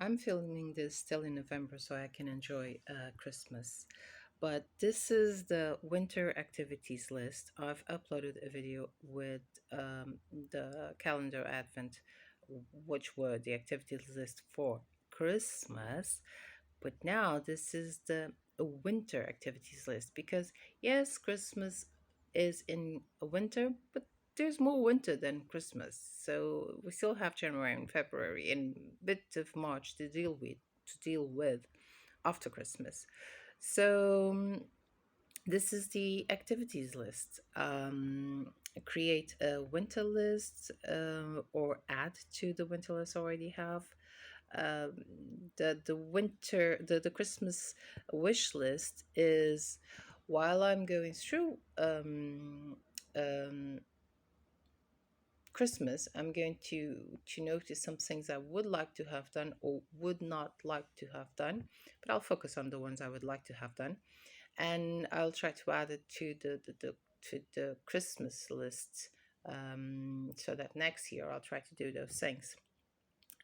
I'm filming this still in November so I can enjoy Christmas. But this is the winter activities list. I've uploaded a video with the calendar advent, which were the activities list for Christmas. But now this is the winter activities list because, yes, Christmas is in a winter, but there's more winter than Christmas. So we still have January and February and bit of March to deal with after Christmas. So this is the activities list. Create a winter list or add to the winter list I already have. um, the Christmas wish list is, while I'm going through um, Christmas, I'm going to notice some things I would like to have done or would not like to have done, but I'll focus on the ones I would like to have done, and I'll try to add it to the Christmas list, so that next year I'll try to do those things.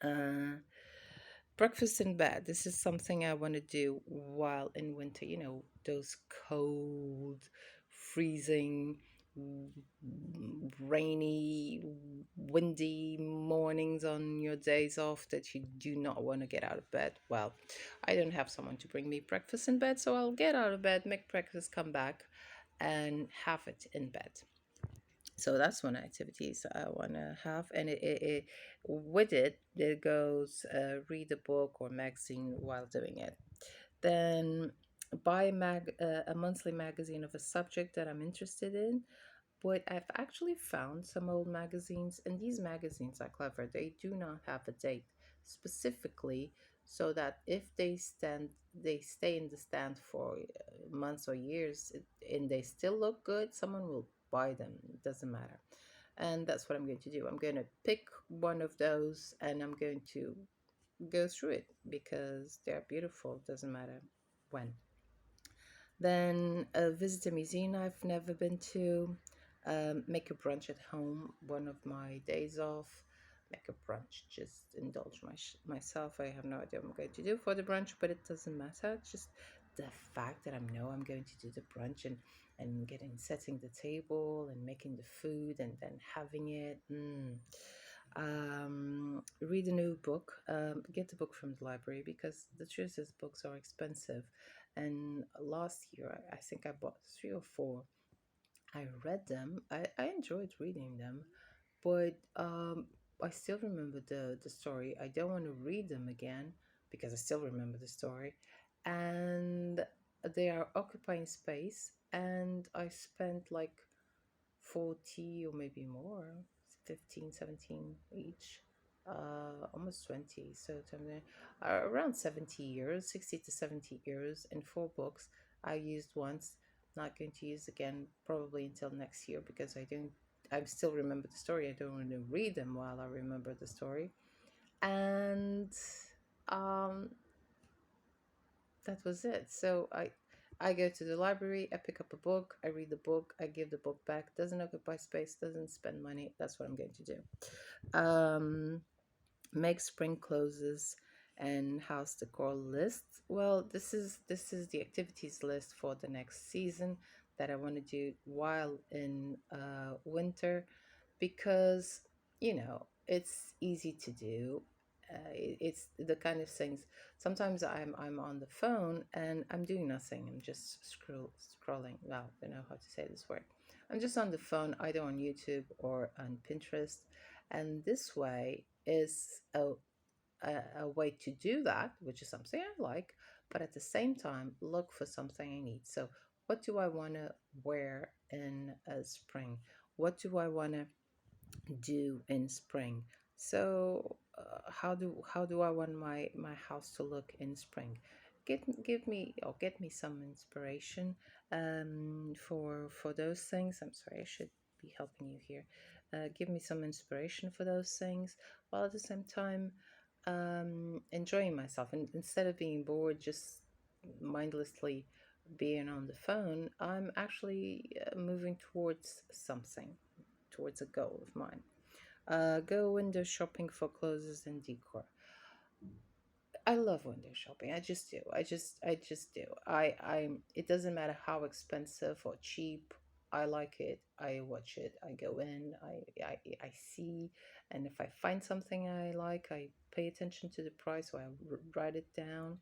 Uh, Breakfast in bed. This is something I want to do while in winter. Those cold, freezing, rainy, windy mornings on your days off that you do not want to get out of bed. Well, I don't have someone to bring me breakfast in bed, so I'll get out of bed, make breakfast, come back, and have it in bed. So that's one activities I want to have, and with it there goes read a book or magazine while doing it. Then buy a monthly magazine of a subject that I'm interested in. But I've actually found some old magazines, and these magazines are clever. They do not have a date specifically, so that if they stay in the stand for months or years, and they still look good, someone will buy them. It doesn't matter. And that's what I'm going to do. I'm going to pick one of those and I'm going to go through it because they're beautiful. Doesn't matter when. Then visit a museum I've never been to. Make a brunch at home one of my days off. Make a brunch, just indulge myself. I have no idea what I'm going to do for the brunch, but it doesn't matter. Just the fact that I know I'm going to do the brunch and setting the table and making the food and then having it. Read a new book. Get the book from the library because the truth is books are expensive. And last year, I think I bought three or four. I read them. I enjoyed reading them, but I still remember the story. I don't want to read them again because I still remember the story, and they are occupying space. And I spent like 40 or maybe more, 15, 17 each, almost 20. So around 70 euros, 60 to 70 euros in four books I used once. Not going to use again probably until next year because I still remember the story. I don't want to read them while I remember the story. And um, that was it. So I go to the library, I pick up a book, I read the book, I give the book back. Doesn't occupy space, doesn't spend money. That's what I'm going to do. Make spring closes and house decor list. Well, this is the activities list for the next season that I want to do while in winter because it's easy to do. It's the kind of things. Sometimes I'm on the phone and I'm doing nothing. I'm just scrolling. Well, I don't know how to say this word. I'm just on the phone, either on YouTube or on Pinterest, and this way is a way to do that, which is something I like, but at the same time, look for something I need. So, what do I want to wear in spring? What do I want to do in spring? So, how do I want my house to look in spring? Get me some inspiration for those things. I'm sorry, I should be helping you here. Give me some inspiration for those things, while at the same time enjoying myself. And instead of being bored, just mindlessly being on the phone, I'm actually moving towards something, towards a goal of mine. Go window shopping for clothes and decor. I love window shopping. I just do. I just do. It doesn't matter how expensive or cheap. I like it. I watch it. I go in. I see, and if I find something I like, I pay attention to the price, or I write it down.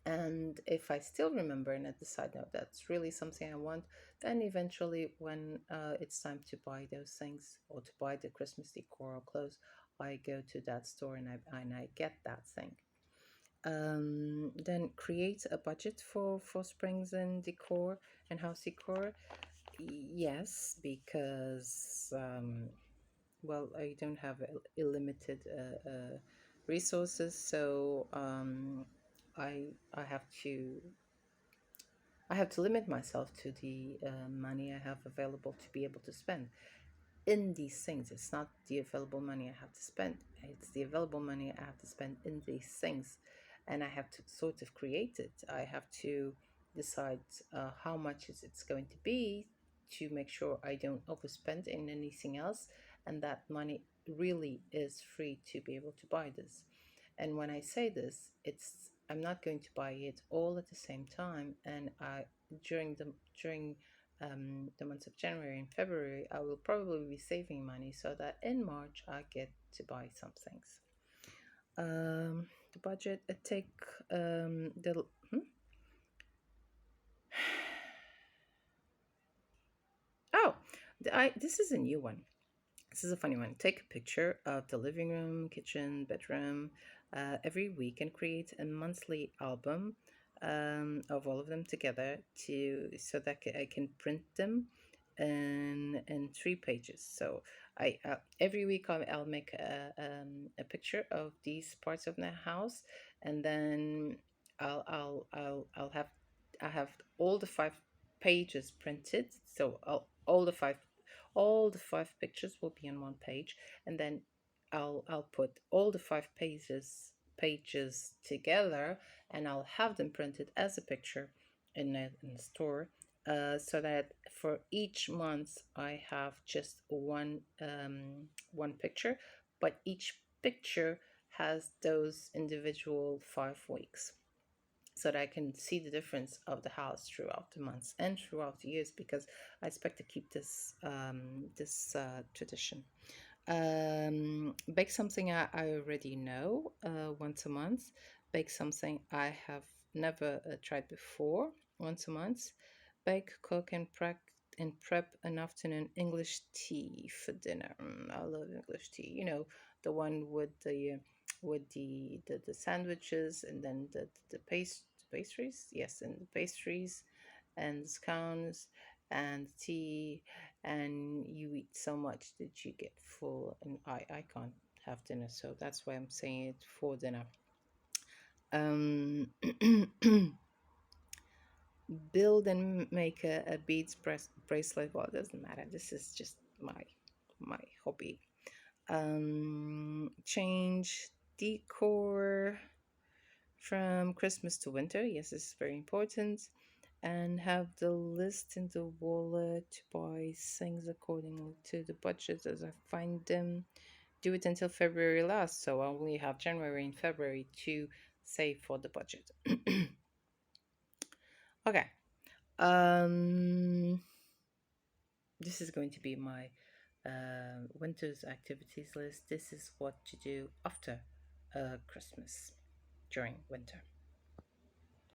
And if I still remember and I decide, no, that's really something I want, then eventually, when it's time to buy those things or to buy the Christmas decor or clothes, I go to that store and I get that thing. Then create a budget for springs and decor and house decor. Yes, because well, I don't have illimited resources, so I have to limit myself to the money I have available to be able to spend in these things. It's not the available money I have to spend, it's the available money I have to spend in these things. And I have to sort of create it. I have to decide how much is it's going to be to make sure I don't overspend in anything else, and that money really is free to be able to buy this. And when I say this, it's I'm not going to buy it all at the same time. And I during the months of January and February, I will probably be saving money so that in March I get to buy some things. The budget I take the oh this is a new one. This is a funny one. Take a picture of the living room, kitchen, bedroom every week and create a monthly album of all of them together to so that I can print them in 3 pages. So I every week I'll make a picture of these parts of the house, and then I'll have I have all the 5 pages printed. So all the 5 pictures will be on one page, and then I'll put all the 5 pages together, and I'll have them printed as a picture in a store, so that for each month I have just one picture, but each picture has those individual 5 weeks, so that I can see the difference of the house throughout the months and throughout the years, because I expect to keep this tradition. Bake something I already know once a month. Bake something I have never tried before once a month. Bake, cook, and prep an afternoon English tea for dinner. I love English tea. You know, the one with the sandwiches, and then the pastries. Yes, and the pastries and the scones and tea, and you eat so much that you get full, and I can't have dinner, so that's why I'm saying it for dinner. um Build and make a beads bracelet. Well, it doesn't matter, this is just my hobby. Change decor from Christmas to winter. Yes, this is very important. And have the list in the wallet to buy things according to the budget as I find them. Do it until February last, so I only have January and February to save for the budget. Okay. Um, this is going to be my winter's activities list. This is what to do after Christmas during winter.